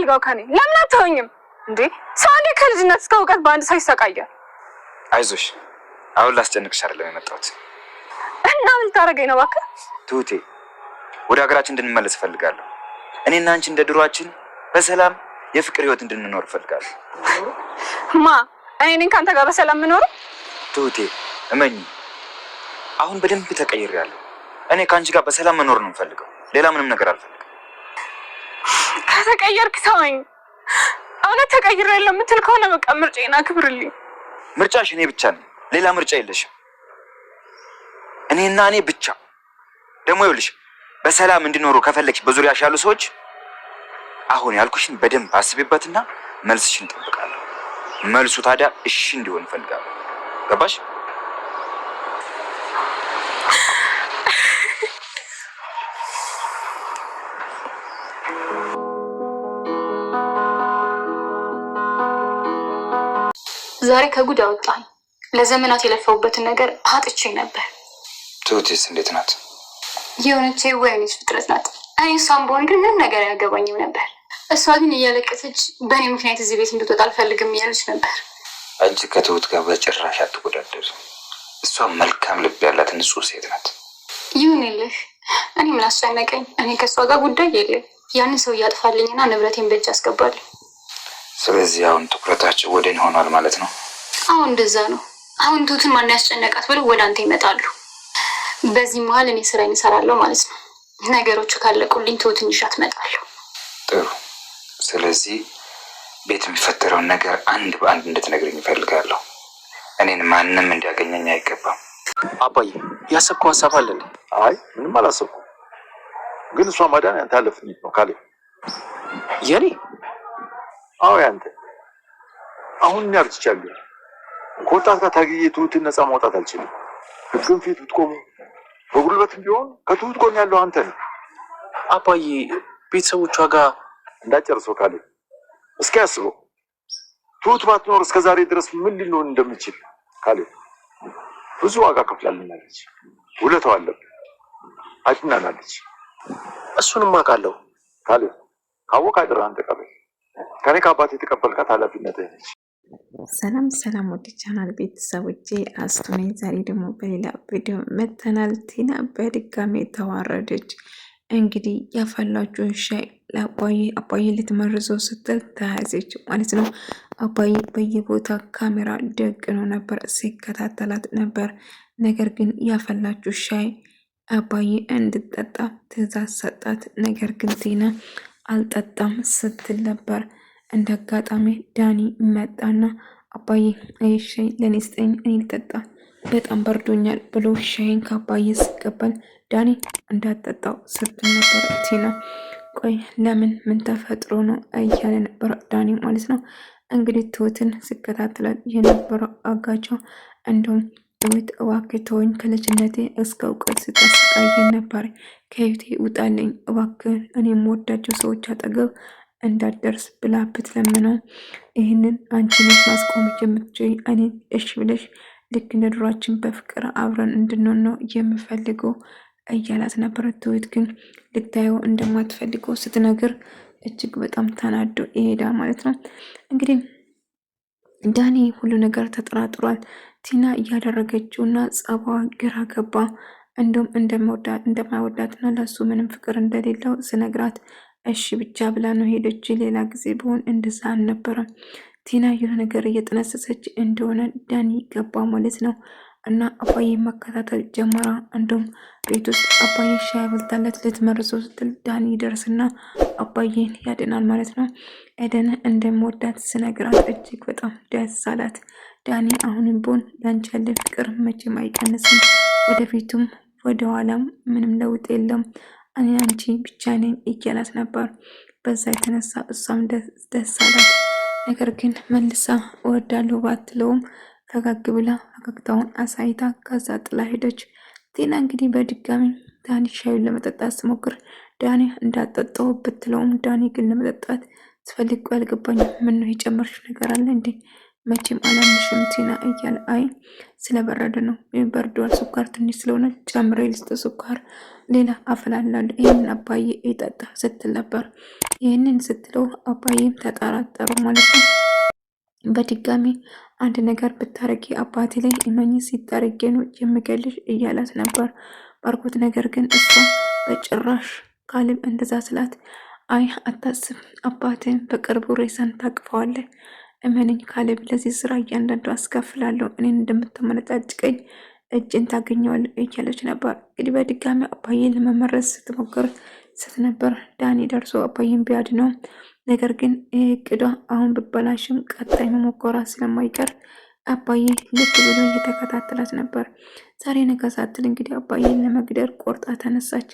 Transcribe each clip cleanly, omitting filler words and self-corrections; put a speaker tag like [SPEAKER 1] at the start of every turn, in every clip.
[SPEAKER 1] የምትፈልገው ከኔ? ለምን አትሆኝም እንዴ? ሰው እንዴ ከልጅነት እስከ እውቀት በአንድ ሰው ይሰቃያል?
[SPEAKER 2] አይዞሽ፣ አሁን ላስጨንቅሽ አይደለም የመጣሁት።
[SPEAKER 1] እና ምን ልታደርገኝ ነው? እባክህ
[SPEAKER 2] ትሁቴ፣ ወደ ሀገራችን እንድንመለስ እፈልጋለሁ። እኔና አንቺ እንደ ድሮአችን በሰላም የፍቅር ህይወት እንድንኖር እፈልጋለሁ።
[SPEAKER 1] እኔ ነኝ ከአንተ ጋር በሰላም የምኖረው?
[SPEAKER 2] ትሁቴ እመኚ፣ አሁን በደንብ ተቀይሬያለሁ። እኔ ከአንቺ ጋር በሰላም መኖር ነው የምፈልገው። ሌላ ምንም ነገር አልፈልግም።
[SPEAKER 1] ከተቀየርክ ተወኝ። እውነት ተቀይሬያለሁ የምትል ከሆነ በቃ ምርጫዬን አክብርልኝ።
[SPEAKER 2] ምርጫሽ እኔ ብቻ ነኝ፣ ሌላ ምርጫ የለሽም። እኔና እኔ ብቻ። ደግሞ ይኸውልሽ፣ በሰላም እንዲኖሩ ከፈለግሽ በዙሪያሽ ያሉ ሰዎች አሁን ያልኩሽን በደንብ አስቢበትና መልስሽን እጠብቃለሁ። መልሱ ታዲያ እሺ እንዲሆን እፈልጋለሁ። ገባሽ?
[SPEAKER 1] ዛሬ ከጉድ አወጣኝ። ለዘመናት የለፈውበትን ነገር አጥቼ ነበር።
[SPEAKER 2] ትሁቴስ እንዴት ናት?
[SPEAKER 1] የሆነች የዋይነች ፍጥረት ናት። እኔ እሷን በሆን ግን ምንም ነገር አያገባኝም ነበር። እሷ ግን እያለቀሰች በእኔ ምክንያት እዚህ ቤት እንድትወጣ አልፈልግም እያለች ነበር።
[SPEAKER 2] አንቺ ከትሁት ጋር በጭራሽ አትወዳደር። እሷ መልካም ልብ ያላት ንጹህ ሴት ናት።
[SPEAKER 1] ይሁንልህ። እኔ ምን አስጨነቀኝ? እኔ ከእሷ ጋር ጉዳይ የለም። ያንን ሰው እያጥፋልኝና ንብረቴን በእጅ አስገባለሁ።
[SPEAKER 2] ስለዚህ አሁን ትኩረታቸው ወደ እኔ ሆኗል ማለት ነው?
[SPEAKER 1] አሁን እንደዛ ነው። አሁን ትሁትን ማን ያስጨነቃት ብለው ወደ አንተ ይመጣሉ። በዚህ መሀል እኔ ስራዬን እሰራለሁ ማለት ነው። ነገሮቹ ካለቁልኝ ትሁትን ይዣት እመጣለሁ።
[SPEAKER 2] ጥሩ። ስለዚህ ቤት የሚፈጠረውን ነገር አንድ በአንድ እንድትነግረኝ እፈልጋለሁ። እኔን ማንም እንዲያገኘኝ አይገባም።
[SPEAKER 3] አባዬ ያሰብከው ሀሳብ አለ?
[SPEAKER 4] አይ ምንም አላሰብኩም፣ ግን እሷ ማዳን ያንተ ኃላፊነት ነው። ካሌብ
[SPEAKER 3] የኔ?
[SPEAKER 4] አዎ ያንተ። አሁን እኔ አርጅቻለሁ። ከወጣት ጋር ታግዬ ትሁትን ነፃ ማውጣት አልችልም። ህግን ፊት ብትቆሙ በጉልበትም ቢሆን ከትሁት ጎን ያለው አንተ ነው።
[SPEAKER 3] አባዬ ቤተሰቦቿ ጋር
[SPEAKER 4] እንዳጨርሰው ካሌብ፣ እስኪ ያስበው። ትሁት ባትኖር እስከ ዛሬ ድረስ ምን ልንሆን እንደምችል ካሌብ። ብዙ ዋጋ ከፍላልናለች፣ ውለታው አለብን፣ አድናናለች።
[SPEAKER 3] እሱንም አውቃለሁ
[SPEAKER 4] ካሌብ። ካወቅ አደራህን ተቀበል። ከኔ ከአባቴ የተቀበልካት ኃላፊነትህ ነች።
[SPEAKER 5] ሰላም ሰላም፣ ወደ ቻናል ቤተሰቦቼ አስቱ ነኝ። ዛሬ ደግሞ በሌላ ቪዲዮ መተናል። ቲና በድጋሜ ተዋረደች። እንግዲህ ያፈላችውን ሻይ አባዬ ልትመርዘው ስትል ተያዘች ማለት ነው። አባዬ በየቦታ ካሜራ ደግኖ ነበር፣ ሲከታተላት ነበር። ነገር ግን ያፈላችው ሻይ አባዬ እንድጠጣ ትዕዛዝ ሰጣት። ነገር ግን ቲና አልጠጣም ስትል ነበር። እንደ አጋጣሚ ዳኒ መጣና አባዬ አይ ሻይ ለኔ ስጠኝ፣ እኔ ልጠጣ በጣም በርዶኛል ብሎ ሻይን ከአባዬ ሲቀበል ዳኒ እንዳጠጣው ስትል ነበር ቲና። ቆይ ለምን ምን ተፈጥሮ ነው እያለ ነበር ዳኒ ማለት ነው። እንግዲህ ትሁትን ሲከታተላል የነበረው አጋቸው እንደውም ትሁት እባክህ ተወኝ፣ ከልጅነቴ እስከ እውቀት ስታሰቃየኝ ነበር፣ ከህይወቴ ውጣልኝ እባክህ፣ እኔ የምወዳቸው ሰዎች አጠገብ እንዳደርስ ብላ ብትለምነው ይህንን አንቺ ነሽ ማስቆም የምትችይ፣ እኔ እሺ ብለሽ ልክ እንደ ድሯችን በፍቅር አብረን እንድንሆን ነው የምፈልገው እያላት ነበረ። ትሁት ግን ልታየው እንደማትፈልገው ስትነግር እጅግ በጣም ተናዶ ይሄዳ ማለት ነው። እንግዲህ ዳኒ ሁሉ ነገር ተጠራጥሯል። ቲና እያደረገችውና ጸባዋ ግራ ገባ። እንደውም እንደማይወዳትና ለሱ ምንም ፍቅር እንደሌለው ስነግራት እሺ ብቻ ብላ ነው ሄደች። ሌላ ጊዜ ቢሆን እንደዛ አልነበረም። ቲና የሆነ ነገር እየጠነሰሰች እንደሆነ ዳኒ ገባ ማለት ነው። እና አባዬ መከታተል ጀመራ። እንደውም ቤት ውስጥ አባዬ ሻይ አብልታለት ልትመርዘው ስትል ዳኒ ይደርስና አባዬን ያድናል ማለት ነው። ኤደን እንደምወዳት ስነግራት እጅግ በጣም ደስ አላት። ዳኒ አሁንም ቢሆን ያንቺ ያለ ፍቅር መቼም አይቀንስም፣ ወደፊቱም ወደኋላም ምንም ለውጥ የለም፣ እኔ አንቺ ብቻ ነኝ እያላት ነበር። በዛ የተነሳ እሷም ደስ አላት። ነገር ግን መልሳ እወዳለሁ ባትለውም ፈገግ ብላ ፈገግታውን አሳይታ ከዛ ጥላ ሄደች። ቲና እንግዲህ በድጋሚ ዳኒ ሻዩን ለመጠጣት ስሞክር ዳኒ እንዳጠጣው ብትለውም ዳኒ ግን ለመጠጣት ስፈልግ ያልገባኝ ምን ነው የጨመርሽ ነገር አለ እንዴ? መቼም አላምንሽም ቲና እያለ አይ ስለበረደ ነው በርዷል፣ ስኳር ትንሽ ስለሆነ ጨምሬ ልስጥ ስኳር ሌላ አፈላላለሁ፣ ይህን አባዬ ይጠጣ ስትል ነበር። ይህንን ስትለው አባዬም ተጠራጠሩ ማለት ነው። በድጋሚ አንድ ነገር ብታረጊ አባቴ ላይ እመኝ ሲታረጌ ነው የምገልሽ እያላት ነበር ባርኮት። ነገር ግን እሷ በጭራሽ ካሌብ እንደዛ ስላት አይ አታስብ፣ አባትን በቅርቡ ሬሳን ታቅፈዋለህ፣ እመነኝ ካሌብ፣ ለዚህ ስራ እያንዳንዱ አስከፍላለሁ፣ እኔን እንደምትመነጫጭቀኝ እጅን ታገኘዋል እያለች ነበር። እንግዲህ በድጋሚ አባዬን ለመመረዝ ስትሞክር ስትነበር ዳኒ ደርሶ አባዬን ቢያድነው ነገር ግን እቅዷ አሁን ብበላሽም ቀጣይ መሞከሯ ስለማይቀር አባዬ ልብ ብሎ እየተከታተላት ነበር። ዛሬ ነገ ሳትል እንግዲህ አባዬን ለመግደል ቆርጣ ተነሳች።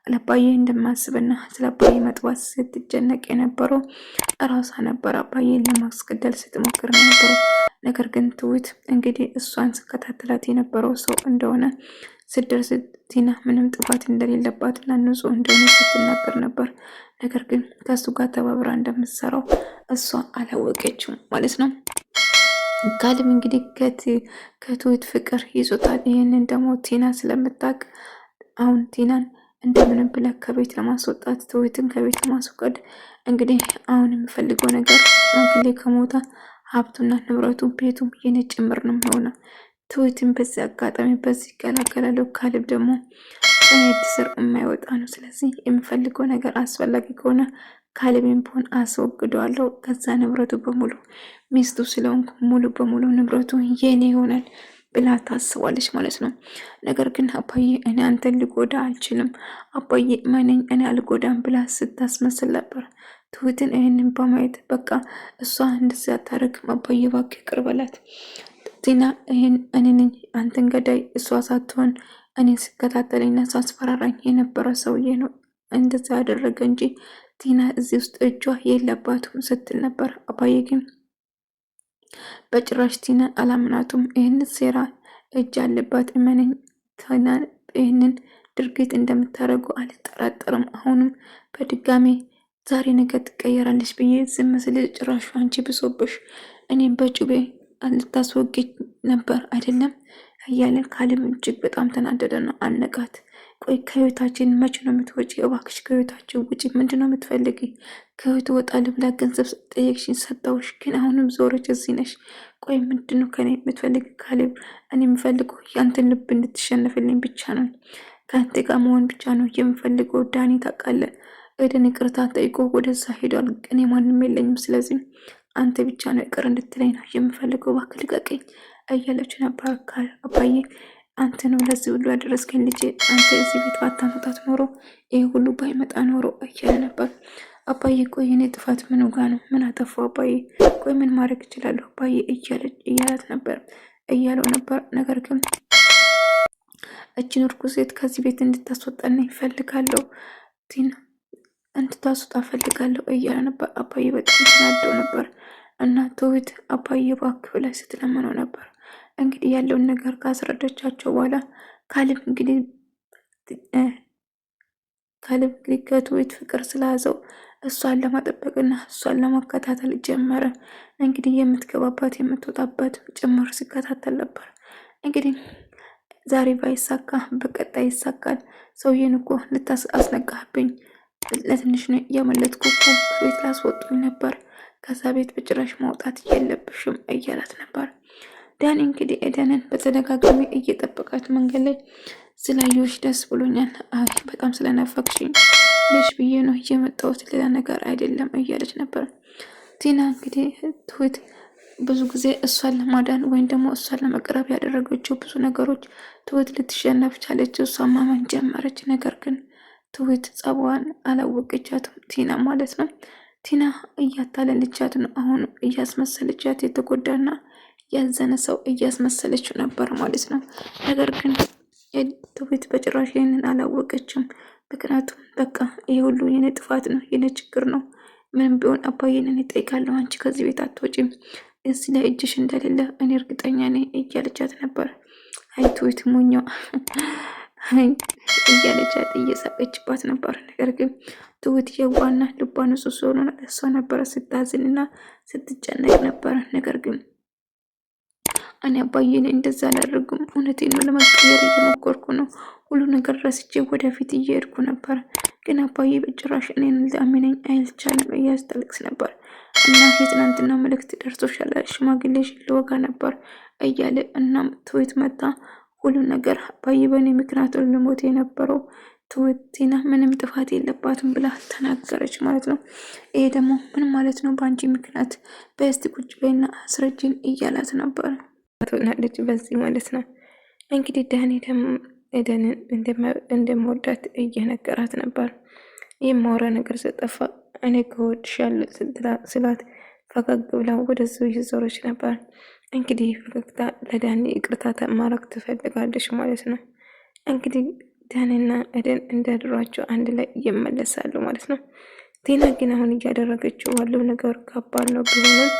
[SPEAKER 5] ለአባዬ እንደማስብና ስለ አባዬ መጥፋት ስትጨነቅ የነበረው እራሷ ነበር። አባዬን ለማስገደል ስትሞክር የነበረው ነገር ግን ትሁት እንግዲህ እሷን ስከታተላት የነበረው ሰው እንደሆነ ስደርስ ቲና ምንም ጥፋት እንደሌለባትና ንጹህ እንደሆነ ስትናገር ነበር። ነገር ግን ከሱ ጋር ተባብራ እንደምትሰራው እሷ አላወቀችም ማለት ነው። ካሌብ እንግዲህ ከትሁት ፍቅር ይዞታል። ይህንን ደግሞ ቲና ስለምታውቅ አሁን ቲናን እንደምንም ብለህ ከቤት ለማስወጣት ትሁትን ከቤት ለማስወቀድ እንግዲህ አሁን የምፈልገው ነገር ሽማግሌ ከሞታ ሀብቱና ንብረቱ ቤቱም የኔ ጭምር ነው የሚሆነው። ትሁትን በዚህ አጋጣሚ በዚህ ይገላገላለሁ። ካሌብ ደግሞ እጅ ስር የማይወጣ ነው። ስለዚህ የምፈልገው ነገር አስፈላጊ ከሆነ ካሌብን ቢሆን አስወግደዋለሁ። ከዛ ንብረቱ በሙሉ ሚስቱ ስለሆንኩ ሙሉ በሙሉ ንብረቱ የኔ ይሆናል ብላ ታስባለች ማለት ነው። ነገር ግን አባዬ እኔ አንተን ልጎዳ አልችልም፣ አባዬ ማነኝ እኔ አልጎዳም ብላ ስታስመስል ነበር። ትሁትን ይህንን በማየት በቃ እሷ እንደዚህ አታረግም፣ አባዬ እባክህ ይቅር በላት ቲና፣ ይህን እኔ ነኝ አንተን ገዳይ፣ እሷ ሳትሆን እኔን ስከታተለኝና ሳስፈራራኝ የነበረ ሰውዬ ነው እንደዛ ያደረገ እንጂ ቲና እዚህ ውስጥ እጇ የለባትም ስትል ነበር። አባዬ ግን በጭራሽ ቲናን አላምናቱም፣ ይህን ሴራ እጅ አለባት፣ እመነኝ ቲና ይህንን ድርጊት እንደምታደርጉ አልጠራጠርም። አሁንም በድጋሚ ዛሬ ነገ ትቀየራለች ብዬ ዝም ስል ጭራሹ አንቺ ብሶብሽ እኔም በጩቤ ልታስወግጅ ነበር አይደለም እያለን ካሌብ እጅግ በጣም ተናደደ ነው። አነቃት። ቆይ ከህይወታችን መቼ ነው የምትወጪ? እባክሽ ከህይወታችን ውጪ። ምንድን ነው የምትፈልጊ? ከህይወት እወጣለሁ ብላ ገንዘብ ጠየቅሽኝ፣ ሰጠውሽ፣ ግን አሁንም ዞረች እዚህ ነሽ። ቆይ ምንድን ነው ከኔ የምትፈልጊ? ካሌብ እኔ የምፈልገው ያንተን ልብ እንድትሸነፍልኝ ብቻ ነው። ከአንተ ጋር መሆን ብቻ ነው የምፈልገው። ዳኒ ታውቃለህ፣ ኤደን ይቅርታ ጠይቆ ወደዛ ሄዷል። እኔ ማንም የለኝም። ስለዚህ አንተ ብቻ ነው ይቅር እንድትለኝ ነው የምፈልገው። እባክህ ልቀቀኝ እያለች ነበር። አባዬ አንተ ነው ለዚህ ሁሉ ያደረስከኝ ልጄ፣ አንተ እዚህ ቤት ባታመጣት ኖሮ ይህ ሁሉ ባይመጣ ኖሮ እያለ ነበር። አባዬ ቆይ እኔ ጥፋት ምን ጋ ነው? ምን አጠፋው አባዬ? ቆይ ምን ማድረግ እችላለሁ አባዬ? እያላት ነበር እያለው ነበር። ነገር ግን እችን እርኩስ ሴት ከዚህ ቤት እንድታስወጣና ይፈልጋለሁ፣ ቲና እንድታስወጣ ፈልጋለሁ እያለ ነበር። አባዬ በጣም ተናደው ነበር እና ትሁት አባዬ እባክህ ብላ ስትለምነው ነበር። እንግዲህ ያለውን ነገር ካስረዳቻቸው በኋላ ካሌብ እንግዲህ ከትሁት ፍቅር ስለያዘው እሷን ለማጠበቅና እሷን ለመከታተል ጀመረ። እንግዲህ የምትገባባት የምትወጣበት ጭምር ሲከታተል ነበር። እንግዲህ ዛሬ ባይሳካ በቀጣይ ይሳካል። ሰውዬን እኮ ልታስነቃህብኝ ለትንሽ ነው እያመለጥኩ እኮ ከቤት ላስወጡኝ ነበር፣ ከዛ ቤት በጭራሽ ማውጣት የለብሽም እያላት ነበር። ዳኒ እንግዲህ ኤደንን በተደጋጋሚ እየጠበቃት መንገድ ላይ ስላየሁሽ ደስ ብሎኛል፣ አይ በጣም ስለናፈቅሽኝ ልሽ ብዬ ነው እየመጣሁት፣ ሌላ ነገር አይደለም እያለች ነበር። ቲና እንግዲህ ትሁት ብዙ ጊዜ እሷን ለማዳን ወይም ደግሞ እሷን ለመቅረብ ያደረገችው ብዙ ነገሮች ትሁት ልትሸነፍ ቻለች፣ እሷን ማመን ጀመረች። ነገር ግን ትሁት ጸባዋን አላወቀቻትም፣ ቲና ማለት ነው። ቲና እያታለለቻት ነው፣ አሁን እያስመሰለቻት የተጎዳና ያዘነ ሰው እያስመሰለችው ነበር ማለት ነው። ነገር ግን ትሁት በጭራሽ ይህንን አላወቀችም። ምክንያቱም በቃ ይህ ሁሉ የኔ ጥፋት ነው፣ የኔ ችግር ነው፣ ምንም ቢሆን አባዬን እኔ እጠይቃለሁ፣ አንቺ ከዚህ ቤት አትወጪም፣ እዚህ ላይ እጅሽ እንደሌለ እኔ እርግጠኛ ነኝ እያለቻት ነበር። አይ ትሁት ሞኛው እያለቻት እየሳቀችባት ነበር። ነገር ግን ትሁት የዋና ልቧ ንጹህ ስለሆነ እሷ ነበረ ስታዝንና ስትጨነቅ ነበረ። ነገር ግን እኔ አባዬን እንደዛ አላደርግም፣ እውነቴን ነው፣ ለመቀየር እየሞከርኩ ነው፣ ሁሉ ነገር ረስቼ ወደፊት እየሄድኩ ነበር፣ ግን አባዬ በጭራሽ እኔን ሊያምነኝ አይቻልም እያስጠልቅስ ነበር እና የትናንትና መልእክት ደርሶሻል ሽማግሌሽ ልወጋ ነበር እያለ እናም ትሁት መጣ ሁሉ ነገር አባዬ በእኔ ምክንያት ልሞት የነበረው ትሁት ቲና ምንም ጥፋት የለባትም ብላ ተናገረች ማለት ነው። ይሄ ደግሞ ምን ማለት ነው? በአንቺ ምክንያት በስቲ ቁጭ በይና አስረጅን እያላት ነበር ትሆናለች በዚህ ማለት ነው። እንግዲህ ዳኒ ደግሞ ኤደንን እንደምወዳት እየነገራት ነበር። የማወራ ነገር ስጠፋ እኔ ከወድሻለሁ ስላት ፈገግ ብላ ወደሱ እየዞረች ነበር። እንግዲህ ፈገግታ ለዳኒ ይቅርታ ማድረግ ትፈልጋለች ማለት ነው። እንግዲህ ዳኒና ኤደን እንደድሯቸው አንድ ላይ ይመለሳሉ ማለት ነው። ቲና ግን አሁን እያደረገችው ያለው ነገር ከባድ ነው ቢሆንም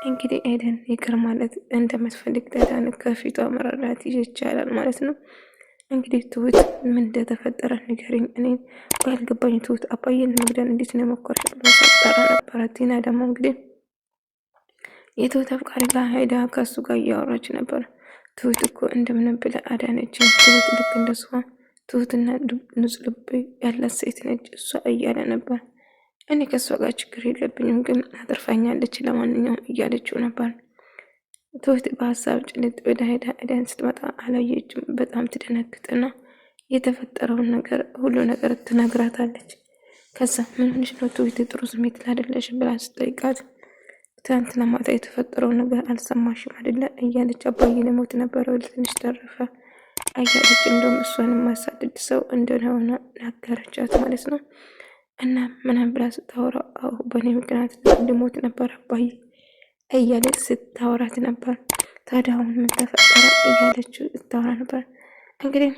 [SPEAKER 5] እንግዲህ ኤደን ይቅር ማለት እንደምትፈልግ ዳኒ ከፊቷ መረዳት ይቻላል ማለት ነው። እንግዲህ ትሁት ምን እንደተፈጠረ ንገሪኝ፣ እኔ ያልገባኝ ትሁት አባዬን መግደል እንዴት ነው የሞከርሽ ብሎ ሰጠራ ነበረ። ቲና ደግሞ እንግዲህ የትሁት አፍቃሪ ጋር ሄዳ ከሱ ጋር እያወራች ነበር። ትሁት እኮ እንደምንም ብላ አዳነችን። ትሁት ልክ እንደሷ ትሁትና ንጹህ ልብ ያላት ሴት ነች እሷ እያለ ነበር። እኔ ከእሷ ጋር ችግር የለብኝም ግን አትርፋኛለች ለማንኛውም እያለችው ነበር። ትሁት በሀሳብ ጭልጥ ወደ ሄዳ ኤደን ስትመጣ አላየችም። በጣም ትደነግጥና የተፈጠረውን ነገር ሁሉ ነገር ትነግራታለች። ከዛ ምን ሆነሽ ነው ትሁት ጥሩ ስሜት ላደለሽ ብላ ስጠይቃት ትናንትና ማታ የተፈጠረውን ነገር አልሰማሽም አይደለ እያለች አባዬ ለሞት ነበረ ትንሽ ተረፈ እያለች እንደውም እሷን የማሳድድ ሰው እንደሆነ ነገረቻት ማለት ነው። እና ምናምን ብላ ስታወራ አሁ በእኔ ምክንያት እንድሞት ነበር አባዬ እያለች ስታወራት ነበር። ታዲያ አሁን ምን ተፈጠረ እያለች ስታወራ ነበር። እንግዲህ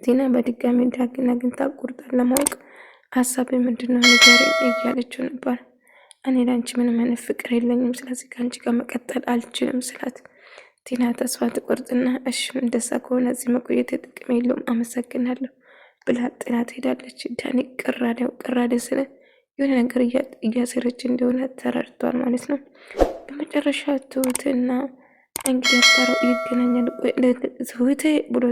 [SPEAKER 5] ቲና በድጋሚ ዳግን አግኝታ ቁርጣን ለማወቅ ሀሳብ ምንድነው ንገሪኝ እያለችው ነበር። እኔ ለአንቺ ምንም አይነት ፍቅር የለኝም፣ ስለዚህ ከአንቺ ጋር መቀጠል አልችልም ስላት ቲና ተስፋ ትቆርጥና እሺ እንደዛ ከሆነ እዚህ መቆየት ጥቅም የለውም አመሰግናለሁ ብላ ጥላ ትሄዳለች። ዳኒ ቅራዴ ስለ የሆነ ነገር እያሰረች እንደሆነ ተረድቷል ማለት ነው። በመጨረሻ ትሁትና እንግዲህ አባራው ይገናኛል። ትሁቴ ብሎ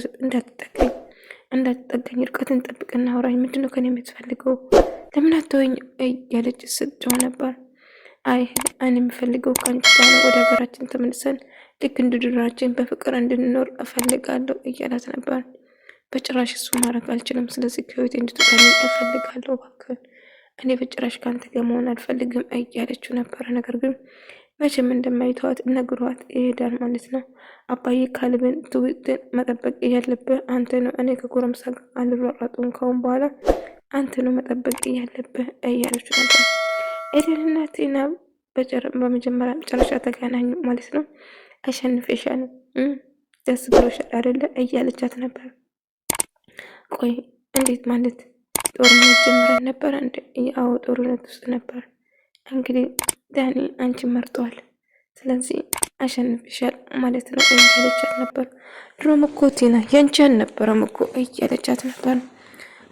[SPEAKER 5] እንዳትጠጋኝ እርቀትን ጠብቅና አውራኝ፣ ምንድነው ከኔ የምትፈልገው? ለምን አትወኝ እያለች ስትጮህ ነበር። አይ እኔ የምፈልገው ከአንቺ ጋር ነው፣ ወደ ሀገራችን ተመልሰን ልክ እንደ ድሯችን በፍቅር እንድንኖር እፈልጋለሁ እያላት ነበር። በጭራሽ እሱ ማድረግ አልችልም፣ ስለዚህ ከህይወቴ እንድትወጣልኝ እፈልጋለሁ፣ እባክህን እኔ በጭራሽ ከአንተ ጋር መሆን አልፈልግም እያለችው ነበረ። ነገር ግን መቼም እንደማይተዋት ነግሯት ይሄዳል ማለት ነው። አባዬ ካልብን ትሁትን መጠበቅ ያለብህ አንተ ነው፣ እኔ ከጎረምሳ ጋር አልሯሯጡም፣ ካሁን በኋላ አንተ ነው መጠበቅ ያለብህ እያለችው ነበር። ኤደንና ቲና በመጀመሪያ መጨረሻ ተገናኙ ማለት ነው። አሸንፌሻል፣ ደስ ብሎሻል አይደለ እያለቻት ነበር። ቆይ እንዴት ማለት ጦርነት ጀምረን ነበር እንዴ? ያው ጦርነት ውስጥ ነበር። እንግዲህ ዳኒ አንቺ መርጧል፣ ስለዚህ አሸንፍሻል ማለት ነው እያለቻት ነበር። ድሮም እኮ ቲና ያንቺ አልነበረም እኮ እያለቻት ነበር።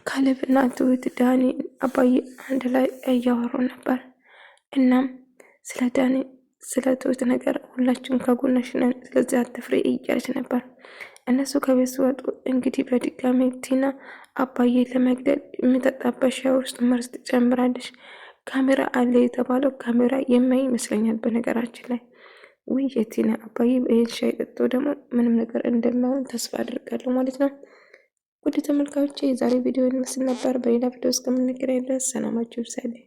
[SPEAKER 5] ካሌብና ትሁት ዳኒ አባዬ አንድ ላይ እያወሩ ነበር። እናም ስለ ዳኒ ስለ ትሁት ነገር ሁላችሁም ከጎንሽ ነን፣ ስለዚህ አትፍሪ እያለች ነበር። እነሱ ከቤት ሲወጡ እንግዲህ በድጋሚ ቲና አባዬ ለመግደል የሚጠጣበት ሻይ ውስጥ መርዝ ትጨምራለች። ካሜራ አለ የተባለው ካሜራ የማይ ይመስለኛል። በነገራችን ላይ ውይ የቲና አባዬ ይህን ሻይ ጠጥቶ ደግሞ ምንም ነገር እንደማይሆን ተስፋ አድርጋለሁ ማለት ነው። ውድ ተመልካቾቼ የዛሬ ቪዲዮ ይመስል ነበር። በሌላ ቪዲዮ እስከምንገናኝ ድረስ ሰላማችሁ ይብዛልኝ።